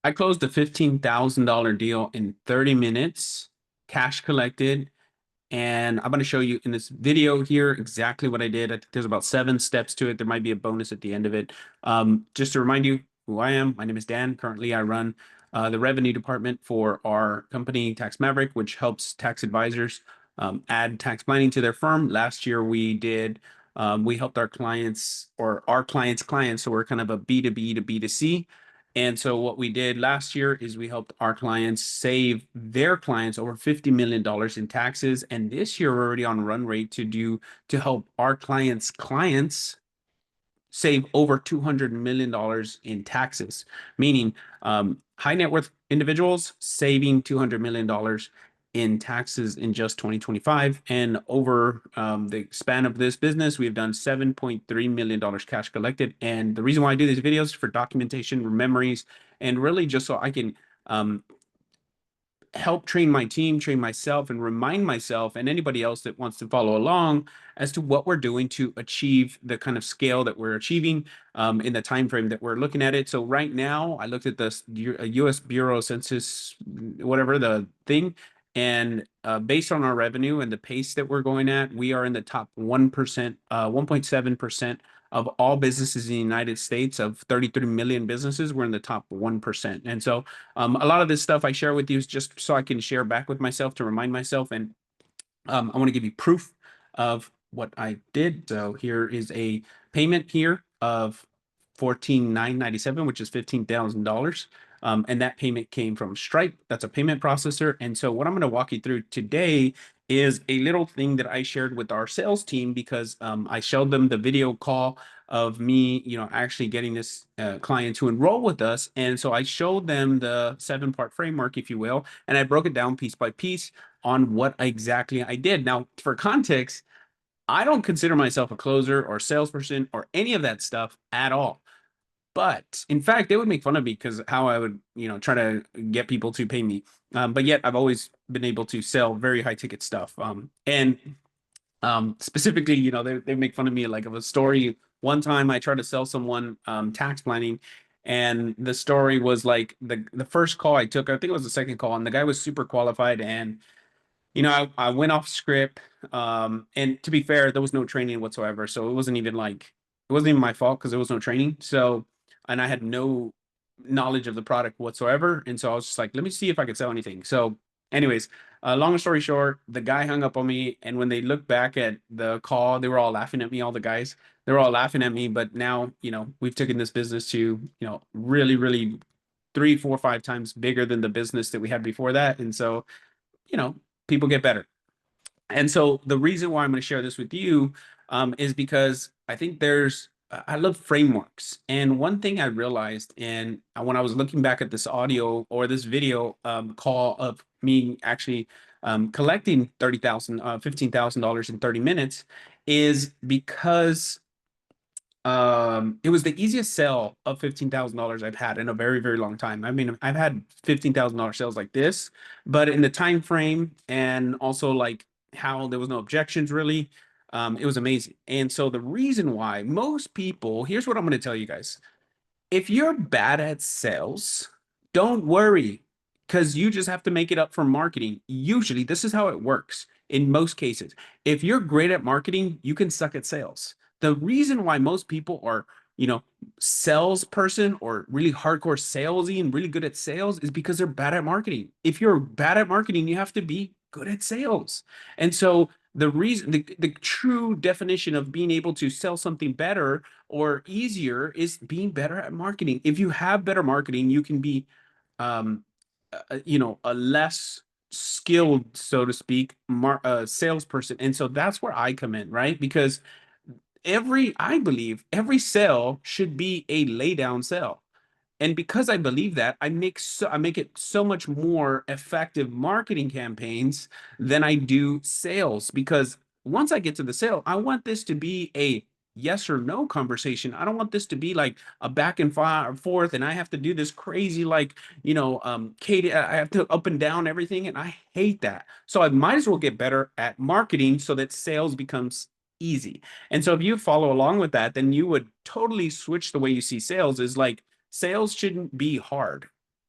I closed a $15,000 deal in 30 minutes, cash collected. And I'm going to show you in this video here exactly what I did. I think there's about 7 steps to it. There might be a bonus at the end of it. Just to remind you who I am, my name is Dan. Currently, I run the revenue department for our company, Tax Maverick, which helps tax advisors add tax planning to their firm. Last year, we helped our clients or our clients' clients. So we're kind of a B2B to B2C. And so what we did last year is we helped our clients save their clients over $50 million in taxes. And this year we're already on run rate to help our clients save over $200 million in taxes, meaning high net worth individuals saving $200 million in taxes in just 2025. And over the span of this business, we've done $7.3 million cash collected. And the reason why I do these videos is for documentation, memories, and really just so I can help train my team, train myself, and remind myself and anybody else that wants to follow along as to what we're doing to achieve the kind of scale that we're achieving in the time frame that we're looking at it. So right now, I looked at this U.S. Bureau of Census, whatever the thing, and based on our revenue and the pace that we're going at, we are in the top 1%, 1.7% of all businesses in the United States. Of 33 million businesses, we're in the top 1%. And so a lot of this stuff I share with you is just so I can share back with myself to remind myself. And I want to give you proof of what I did. So here is a payment here of 14,997, which is $15,000. And that payment came from Stripe. That's a payment processor. And so what I'm going to walk you through today is a little thing that I shared with our sales team because I showed them the video call of me, actually getting this client to enroll with us. And so I showed them the 7-part framework, if you will, and I broke it down piece by piece on what exactly I did. Now, for context, I don't consider myself a closer or salesperson or any of that stuff at all. But in fact, they would make fun of me because how I would, try to get people to pay me. But yet I've always been able to sell very high ticket stuff. And specifically, they make fun of me like of a story. One time I tried to sell someone tax planning, and the story was like the first call I took, I think it was the second call, and the guy was super qualified. And I went off script. And to be fair, there was no training whatsoever. So it wasn't even my fault because there was no training. So, and I had no knowledge of the product whatsoever. And so I was just like, let me see if I could sell anything. So, anyways, long story short, the guy hung up on me. And when they looked back at the call, they were all laughing at me, all the guys. They were all laughing at me. But now, we've taken this business to, really, really 3, 4, 5 times bigger than the business that we had before that. And so, you know, people get better. And so the reason why I'm going to share this with you is because I think I love frameworks. And one thing I realized, and when I was looking back at this audio or this video call of me actually collecting $15,000 in 30 minutes, is because it was the easiest sell of $15,000 I've had in a very, very long time. I mean, I've had $15,000 sales like this, but in the time frame and also like how there was no objections really, it was amazing. And so the reason why most people, here's what I'm going to tell you guys. If you're bad at sales, don't worry because you just have to make it up for marketing. Usually, this is how it works in most cases. If you're great at marketing, you can suck at sales. The reason why most people are, salesperson or really hardcore salesy and really good at sales is because they're bad at marketing. If you're bad at marketing, you have to be good at sales. And so the true definition of being able to sell something better or easier is being better at marketing. If you have better marketing, you can be, um, a less skilled, so to speak, salesperson. And so that's where I come in, right? Because I believe every sale should be a lay down sale. And because I believe that, I make it so much more effective marketing campaigns than I do sales. Because once I get to the sale, I want this to be a yes or no conversation. I don't want this to be like a back and forth, and I have to do this crazy like Katie. I have to up and down everything, and I hate that. So I might as well get better at marketing so that sales becomes easy. And so if you follow along with that, then you would totally switch the way you see sales. Is like sales shouldn't be hard.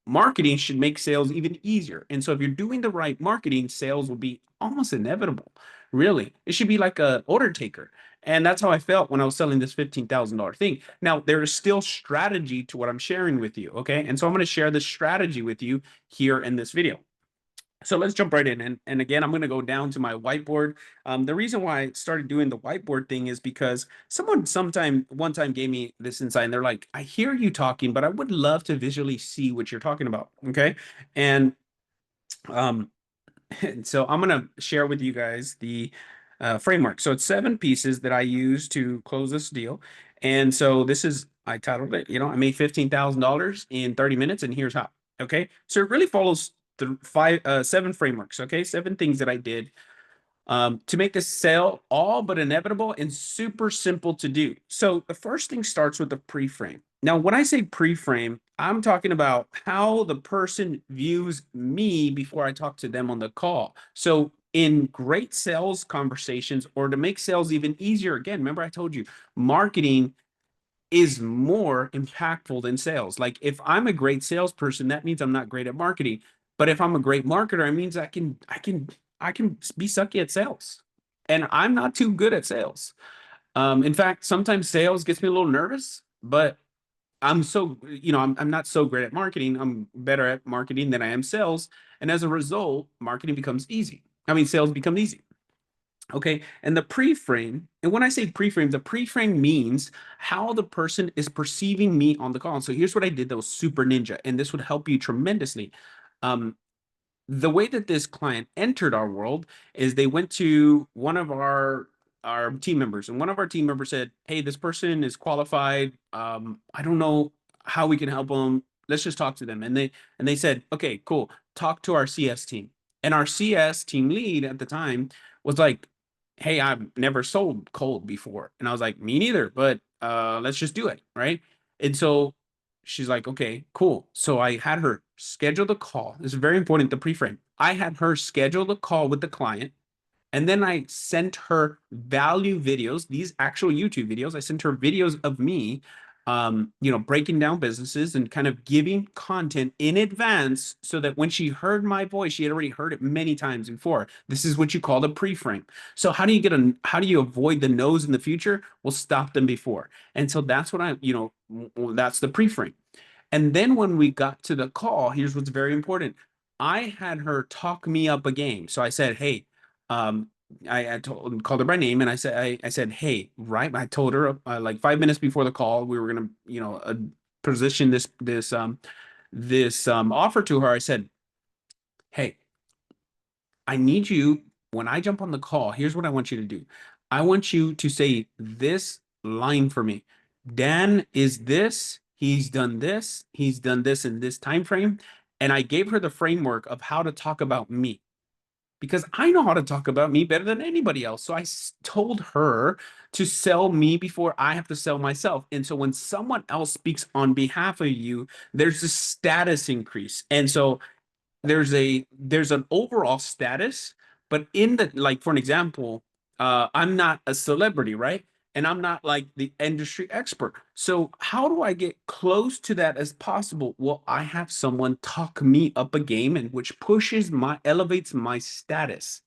marketing should make sales even easier. And so if you're doing the right marketing, sales will be almost inevitable. Really, it should be like a order taker. And that's how I felt when I was selling this $15,000 thing. Now, there is still strategy to what I'm sharing with you. Okay. And so I'm going to share the strategy with you here in this video. So let's jump right in. And again, I'm going to go down to my whiteboard. The reason why I started doing the whiteboard thing is because someone one time gave me this insight, and they're like, I hear you talking, but I would love to visually see what you're talking about. Okay. And um, and so I'm going to share with you guys the framework. So it's 7 pieces that I use to close this deal. And so this is, I titled it, I made $15,000 in 30 minutes, and here's how. Okay. So it really follows the 7 frameworks. Okay. 7 things that I did to make this sale all but inevitable and super simple to do. So the first thing starts with the pre-frame. Now, when I say pre-frame, I'm talking about how the person views me before I talk to them on the call. So in great sales conversations, or to make sales even easier, again, remember I told you marketing is more impactful than sales. Like if I'm a great salesperson, that means I'm not great at marketing. But if I'm a great marketer, it means I can be sucky at sales. And I'm not too good at sales. In fact, sometimes sales gets me a little nervous, but I'm not so great at marketing. I'm better at marketing than I am sales. And as a result, marketing becomes easy. I mean, sales become easy. Okay. And the pre-frame, and when I say pre-frame, the pre-frame means how the person is perceiving me on the call. And so here's what I did that was super ninja, and this would help you tremendously. Um, the way that this client entered our world is they went to one of our team members, and one of our team members said, hey, this person is qualified. I don't know how we can help them. Let's just talk to them. And they said, okay, cool, talk to our CS team. And our CS team lead at the time was like, hey, I've never sold cold before. And I was like, me neither, but let's just do it, right? And so she's like, okay, cool. So I had her schedule the call. This is very important, the pre-frame. I had her schedule the call with the client, and then I sent her value videos, these actual YouTube videos. I sent her videos of me, breaking down businesses and kind of giving content in advance so that when she heard my voice, she had already heard it many times before. This is what you call the pre-frame. So how do you avoid the no's in the future? We'll stop them before. And so that's what that's the pre-frame. And then when we got to the call, here's what's very important. I had her talk me up a game. So I said, hey, um, called her by name, and I said, hey, right. I told her like 5 minutes before the call, we were gonna, position this offer to her. I said, hey, I need you, when I jump on the call, here's what I want you to do. I want you to say this line for me. Dan is this, he's done this in this time frame. And I gave her the framework of how to talk about me, because I know how to talk about me better than anybody else. So I told her to sell me before I have to sell myself. And so when someone else speaks on behalf of you, there's a status increase. And so there's an overall status, but in the, like, for an example, I'm not a celebrity, right? And I'm not like the industry expert. So how do I get close to that as possible? Well, I have someone talk me up a game, and which elevates my status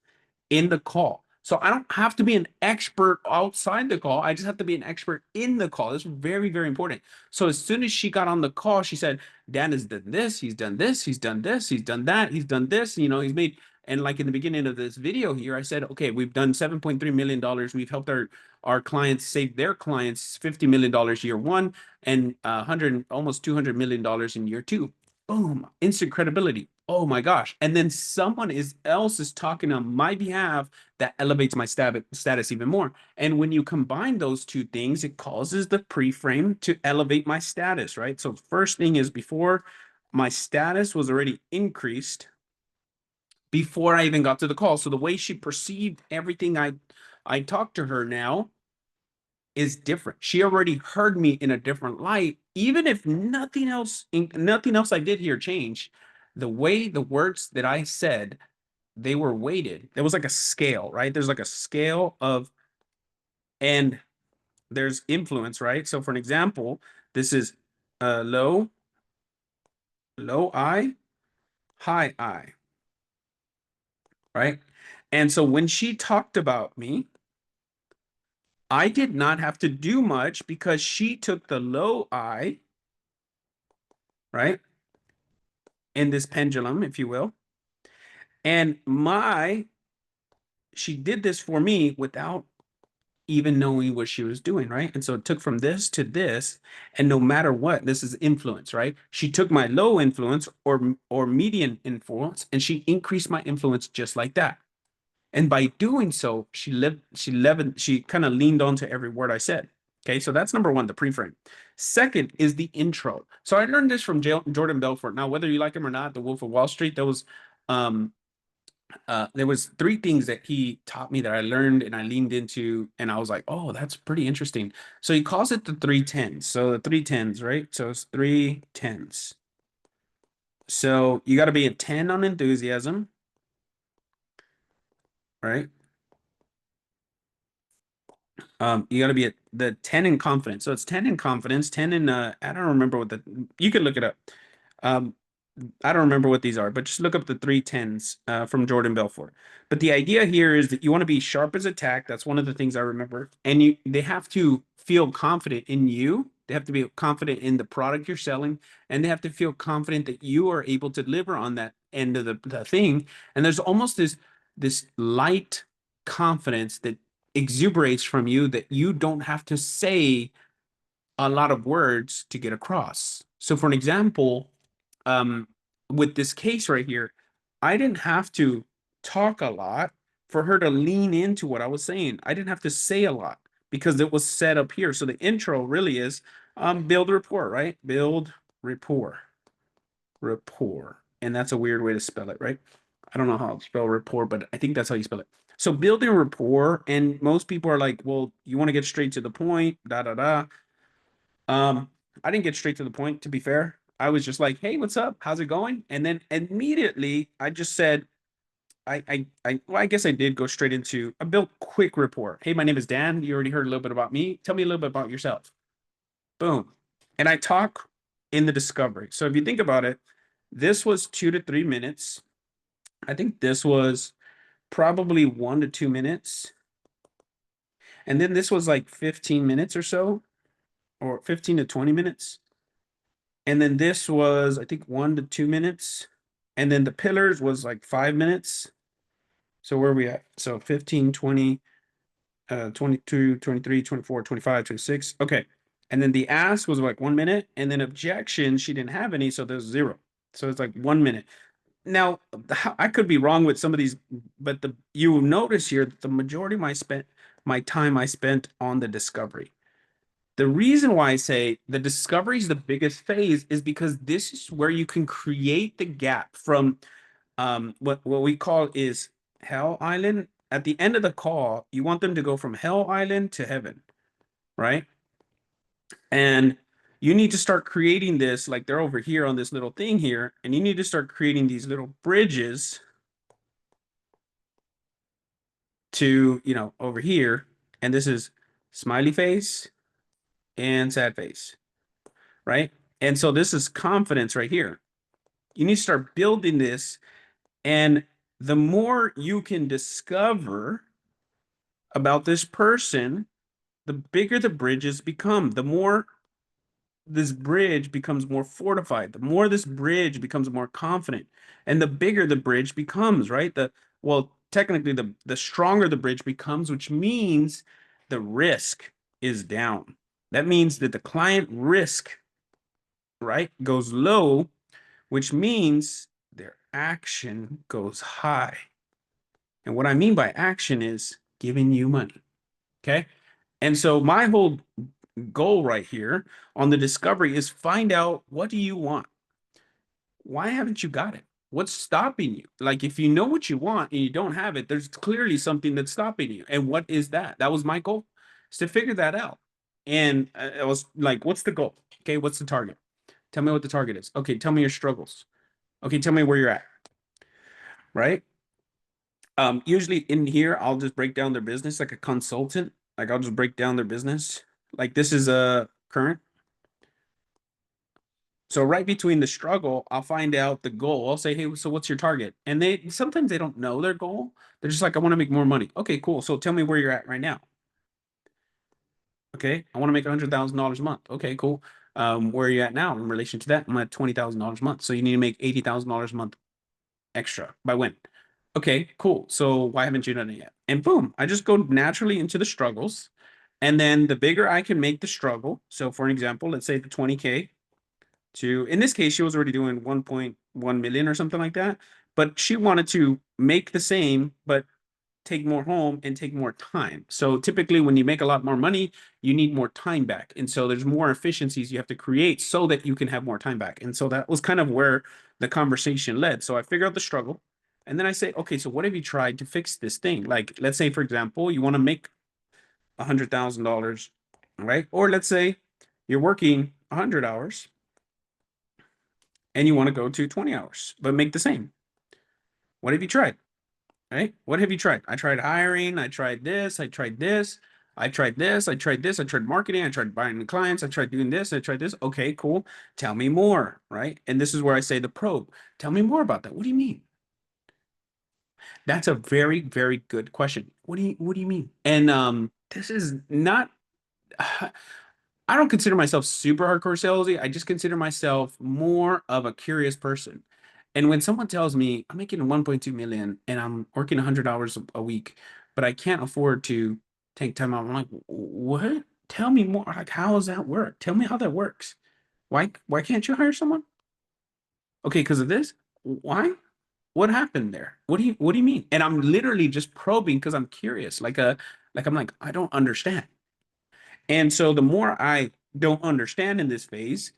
in the call. So I don't have to be an expert outside the call. I just have to be an expert in the call. This is very, very important. So as soon as she got on the call, she said, Dan has done this, he's done this, he's done this, he's done that, he's done this, he's made, and like in the beginning of this video here, I said, okay, we've done $7.3 million. We've helped our clients save their clients $50 million year one, and 100, almost $200 million in year two. Boom, instant credibility. Oh my gosh. And then else is talking on my behalf, that elevates my status even more. And when you combine those two things, it causes the pre-frame to elevate my status, right? So first thing is, before, my status was already increased before I even got to the call. So the way she perceived everything I talked to her now is different. She already heard me in a different light, even if nothing else I did here changed. The way the words that I said, they were weighted. There was like a scale, right? There's like a scale of, and there's influence, right? So for an example, this is low, low I, high I, right? And so when she talked about me, I did not have to do much because she took the low I, right? In this pendulum, if you will. And she did this for me without even knowing what she was doing, right? And so it took from this to this, and no matter what, this is influence, right? She took my low influence or median influence, and she increased my influence just like that. And by doing so, she kind of leaned onto every word I said. Okay, so that's number one, the pre-frame. Second is the intro. So I learned this from Jordan Belfort. Now, whether you like him or not, The Wolf of Wall Street, um, there was three things that he taught me that I learned and I leaned into, and I was like, oh, that's pretty interesting. So he calls it the 3 10s. So the 3 10s, right? So it's 3 10s. So you got to be a 10 on enthusiasm, right? You got to be at the 10 in confidence. So it's 10 in confidence, 10 in I don't remember what you can look it up. Um, I don't remember what these are, but just look up the 3 10s from Jordan Belfort. But the idea here is that you want to be sharp as a tack. That's one of the things I remember. And they have to feel confident in you. They have to be confident in the product you're selling, and they have to feel confident that you are able to deliver on that end of the thing. And there's almost this light confidence that exuberates from you that you don't have to say a lot of words to get across. So for an example, um, with this case right here, I didn't have to talk a lot for her to lean into what I was saying. I didn't have to say a lot because it was set up here. So the intro really is build rapport, right? Build rapport, rapport. And that's a weird way to spell it, right? I don't know how to spell rapport, but I think that's how you spell it. So building rapport, and most people are like, well, you want to get straight to the point, da da da. I didn't get straight to the point, to be fair. I was just like, hey, what's up? How's it going? And then immediately I just said, well, I guess I did go straight into I built quick rapport. Hey, my name is Dan. You already heard a little bit about me. Tell me a little bit about yourself. Boom. And I talk in the discovery. So if you think about it, this was 2 to 3 minutes. I think this was probably 1 to 2 minutes. And then this was like 15 minutes or so, or 15 to 20 minutes. And then this was, I think, 1 to 2 minutes. And then the pillars was like 5 minutes. So where are we at? So 15, 20, 22, 23, 24, 25, 26. Okay. And then the ask was like 1 minute. And then objection, she didn't have any. So there's zero. So it's like 1 minute. Now, I could be wrong with some of these, but you notice here that the majority of my time I spent on the discovery. The reason why I say the discovery is the biggest phase is because this is where you can create the gap from what we call is Hell Island. At the end of the call, you want them to go from Hell Island to heaven, right? And you need to start creating this, like they're over here on this little thing here, and you need to start creating these little bridges to, over here. And this is smiley face and sad face, right? And so this is confidence right here. You need to start building this. And the more you can discover about this person, the bigger the bridges become, the more this bridge becomes more fortified, the more this bridge becomes more confident, and the bigger the bridge becomes, right? Technically, the stronger the bridge becomes, which means the risk is down. That means that the client risk, right, goes low, which means their action goes high. And what I mean by action is giving you money. Okay. And so my whole goal right here on the discovery is find out, what do you want? Why haven't you got it? What's stopping you? Like, if you know what you want and you don't have it, there's clearly something that's stopping you. And what is that? That was my goal, is to figure that out. And I was like, what's the goal? Okay. What's the target? Tell me what the target is. Okay. Tell me your struggles. Okay. Tell me where you're at. Right. Usually in here, I'll just break down their business like a consultant. Like, I'll just break down their business. Like, this is a current. So right between the struggle, I'll find out the goal. I'll say, hey, so what's your target? And they sometimes they don't know their goal. They're just like, I want to make more money. Okay, cool. So tell me where you're at right now. Okay, I want to make $100,000 a month. Okay, cool. Where are you at now in relation to that? I'm at $20,000 a month. So you need to make $80,000 a month extra by when? Okay, cool. So why haven't you done it yet? And boom, I just go naturally into the struggles. And then the bigger I can make the struggle. So for an example, let's say the 20K to, in this case, she was already doing 1.1 million or something like that. But she wanted to make the same, but take more home and take more time. So typically when you make a lot more money, you need more time back. And so there's more efficiencies you have to create so that you can have more time back. And so that was kind of where the conversation led. So I figure out the struggle. And then I say, okay, so what have you tried to fix this thing? Like, let's say, for example, you want to make $100,000, right? Or let's say you're working 100 hours and you want to go to 20 hours, but make the same. What have you tried? Right? What have you tried? I tried hiring. I tried this. I tried this. I tried this. I tried this. I tried marketing. I tried buying clients. I tried doing this. I tried this. Okay, cool. Tell me more. Right? And this is where I say the probe. Tell me more about that. What do you mean? That's a very, very good question. What do you mean? And this is not I don't consider myself super hardcore salesy. I just consider myself more of a curious person. And when someone tells me I'm making 1.2 million and I'm working 100 hours a week, but I can't afford to take time out, I'm like, what? Tell me more. Like, how does that work? Tell me how that works. Why can't you hire someone? Okay, because of this? Why? What happened there? What do you mean? And I'm literally just probing because I'm curious. Like I'm like, I don't understand. And so the more I don't understand in this phase,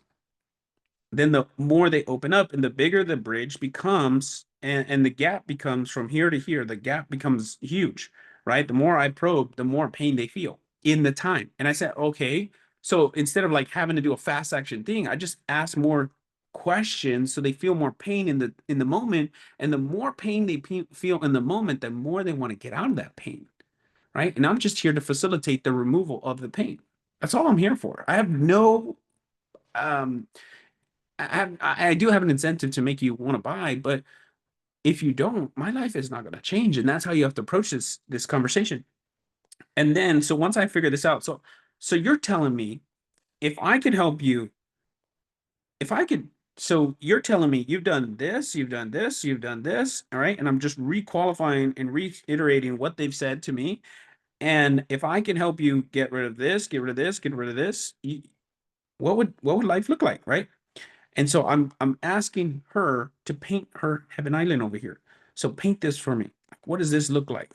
then the more they open up and the bigger the bridge becomes and the gap becomes from here to here, the gap becomes huge, right? The more I probe, the more pain they feel in the time. And I said, okay, so instead of like having to do a fast action thing, I just ask more questions so they feel more pain in the moment. And the more pain they feel in the moment, the more they want to get out of that pain, right? And I'm just here to facilitate the removal of the pain. That's all I'm here for. I have no um I do have an incentive to make you want to buy, but if you don't, my life is not going to change. And that's how you have to approach this conversation. And then so once I figure this out, so you're telling me if I could help you, if I could, so you're telling me you've done this, you've done this, you've done this, all right? And I'm just requalifying and reiterating what they've said to me. And if I can help you get rid of this, get rid of this, get rid of this, what would life look like, right? And so I'm asking her to paint her Heaven Island over here. So paint this for me. What does this look like?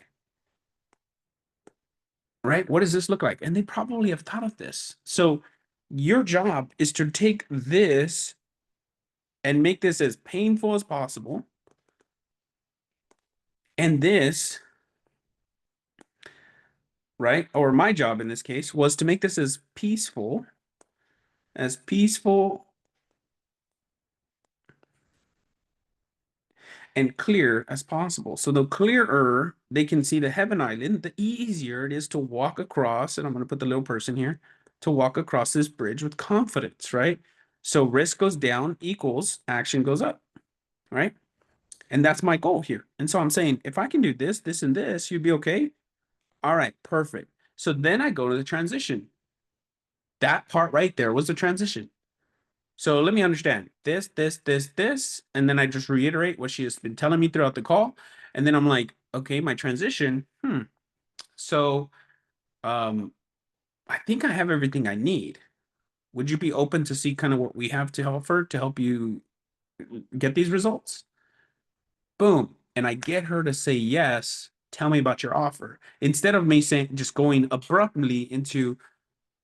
Right? What does this look like? And they probably have thought of this. So your job is to take this and make this as painful as possible. And this, right? Or my job in this case was to make this as peaceful and clear as possible. So the clearer they can see the Heaven Island, the easier it is to walk across. And I'm going to put the little person here to walk across this bridge with confidence, right? So risk goes down equals action goes up, right? And that's my goal here. And so I'm saying, if I can do this, this, and this, you'd be okay. All right, perfect. So then I go to the transition. That part right there was the transition. So let me understand this, and then I just reiterate what she has been telling me throughout the call. And then I'm like, okay, my transition. So I think I have everything I need. Would you be open to see kind of what we have to offer to help you get these results? Boom. And I get her to say yes. Tell me about your offer. Instead of me saying just going abruptly into,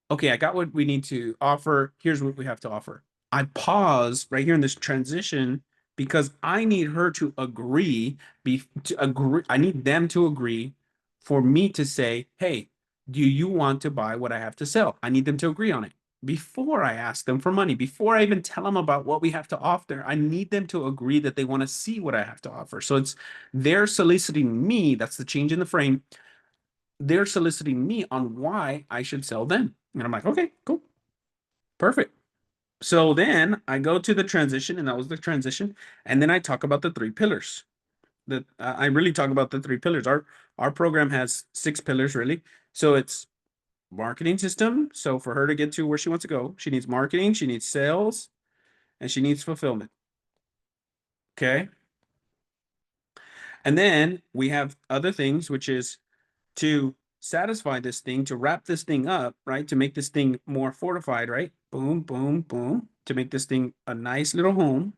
okay, I got what we need to offer. Here's what we have to offer. I pause right here in this transition because I need her to agree, to agree. I need them to agree for me to say, hey, do you want to buy what I have to sell? I need them to agree on it. Before I ask them for money, before I even tell them about what we have to offer, I need them to agree that they want to see what I have to offer. So it's they're soliciting me. That's the change in the frame. They're soliciting me on why I should sell them. And I'm like, okay, cool, perfect. So then I go to the transition, and that was the transition. And then I talk about the three pillars. I really talk about the three pillars. Our program has six pillars, really. So it's marketing system. So for her to get to where she wants to go, she needs marketing, she needs sales, and she needs fulfillment. Okay. And then we have other things, which is to satisfy this thing, to wrap this thing up, right? To make this thing more fortified, right? Boom, boom, boom. To make this thing a nice little home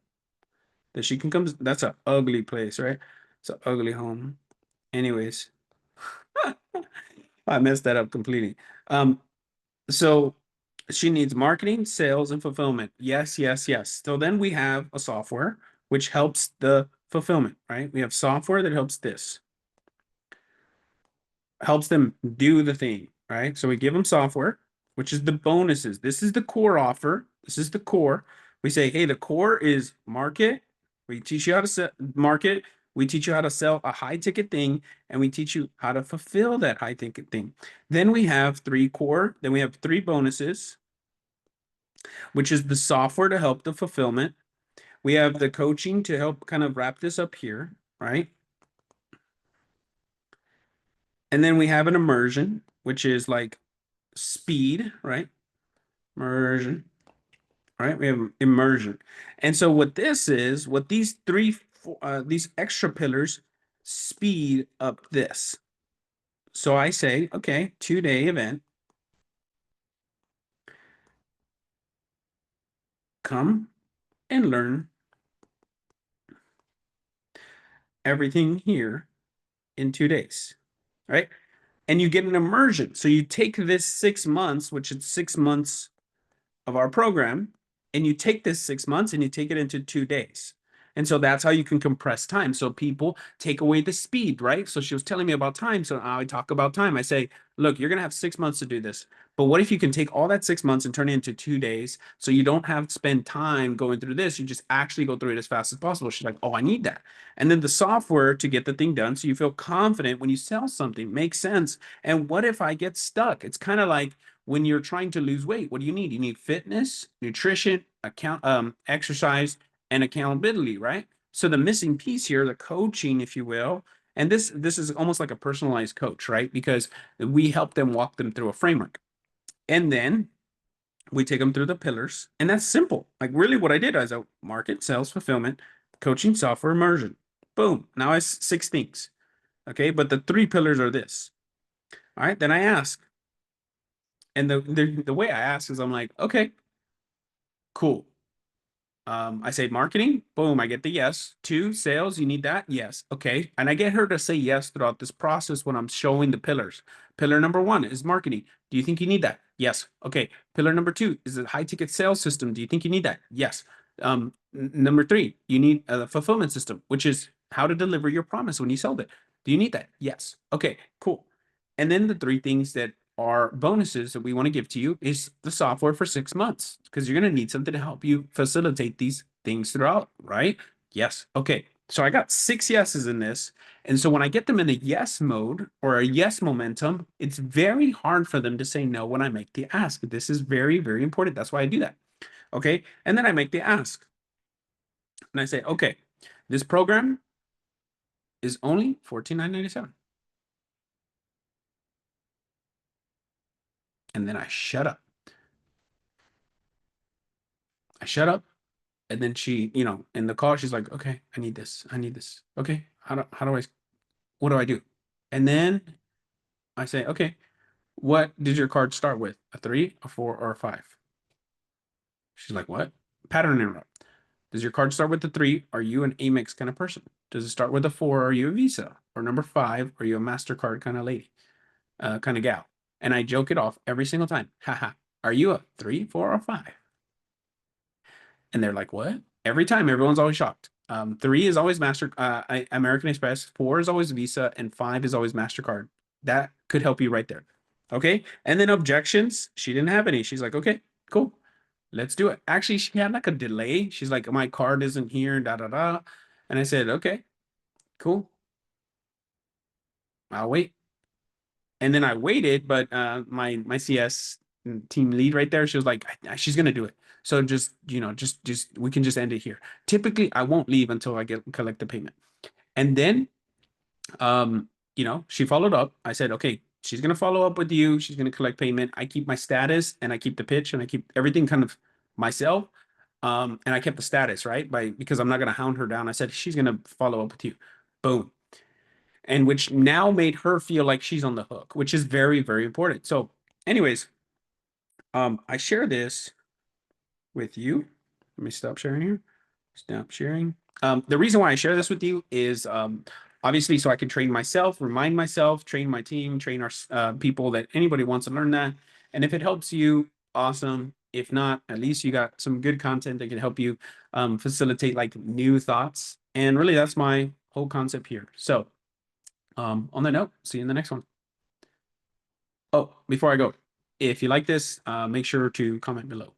that she can come. That's an ugly place, right? It's an ugly home. Anyways, I messed that up completely. Um, so she needs marketing, sales, and fulfillment. Yes, yes, yes. So then we have a software which helps the fulfillment, right? We have software that helps this, helps them do the thing, right? So we give them software, which is the bonuses. This is the core offer. This is the core. We say, hey, the core is market. We teach you how to market. We teach you how to sell a high ticket thing, and we teach you how to fulfill that high ticket thing. Then we have three core. Then we have three bonuses, which is the software to help the fulfillment. We have the coaching to help kind of wrap this up here, right? And then we have an immersion, which is like speed, right? Immersion, right? We have immersion. And so what this is, what these these extra pillars speed up this. So I say, okay, 2-day event, come and learn everything here in 2 days, right? And you get an immersion. So you take this 6 months, which is 6 months of our program, and you take this 6 months and you take it into 2 days. And so that's how you can compress time. So people take away the speed, right? So she was telling me about time. So now I talk about time. I say, look, you're going to have 6 months to do this. But what if you can take all that 6 months and turn it into 2 days so you don't have to spend time going through this? You just actually go through it as fast as possible. She's like, oh, I need that. And then the software to get the thing done so you feel confident when you sell something makes sense. And what if I get stuck? It's kind of like when you're trying to lose weight, what do you need? You need fitness, nutrition, exercise, and accountability, right? So the missing piece here, the coaching, if you will, and this is almost like a personalized coach, right? Because we help them walk them through a framework. And then we take them through the pillars. And that's simple. Like really what I did is I market, sales, fulfillment, coaching, software, immersion. Boom. Now I six things. Okay. But the three pillars are this. All right. Then I ask, and the way I ask is I'm like, okay, cool. I say marketing, boom, I get the yes. Two, sales, you need that? Yes. Okay. And I get her to say yes throughout this process when I'm showing the pillars. Pillar number one is marketing. Do you think you need that? Yes. Okay. Pillar number two is a high ticket sales system. Do you think you need that? Yes. Number three, you need a fulfillment system, which is how to deliver your promise when you sell it. Do you need that? Yes. Okay, cool. And then the three things that are bonuses that we want to give to you is the software for 6 months because you're going to need something to help you facilitate these things throughout, right? Yes. Okay. So I got 6 yeses in this. And so when I get them in a yes mode or a yes momentum, it's very hard for them to say no when I make the ask. This is very, very important. That's why I do that. Okay. And then I make the ask and I say, okay, this program is only $14,997. And then I shut up. I shut up. And then she, in the call, she's like, okay, I need this. I need this. Okay. What do I do? And then I say, okay, what did your card start with? A three, a four, or a five? She's like, what? Pattern interrupt. Does your card start with the three? Are you an Amex kind of person? Does it start with a four? Are you a Visa? Or number five? Are you a MasterCard kind of lady, kind of gal? And I joke it off every single time. Haha. Are you a three, four, or five? And they're like, what? Every time, everyone's always shocked. Three is always American Express, four is always Visa, and five is always MasterCard. That could help you right there. Okay. And then objections, she didn't have any. She's like, okay, cool. Let's do it. Actually, she had like a delay. She's like, my card isn't here, da da da. And I said, okay, cool. I'll wait. And then I waited, but my CS team lead right there, she was like, she's gonna do it. So just, just we can just end it here. Typically, I won't leave until I collect the payment. And then she followed up. I said, okay, she's gonna follow up with you. She's gonna collect payment. I keep my status and I keep the pitch and I keep everything kind of myself. And I kept the status, right? Because I'm not gonna hound her down. I said she's gonna follow up with you. Boom. And which now made her feel like she's on the hook, which is very, very important. So, anyways, I share this with you. Let me stop sharing here. Stop sharing. The reason why I share this with you is obviously so I can train myself, remind myself, train my team, train our people that anybody wants to learn that. And if it helps you, awesome. If not, at least you got some good content that can help you facilitate like new thoughts. And really, that's my whole concept here. So on that note, see you in the next one. Oh, before I go, if you like this, make sure to comment below.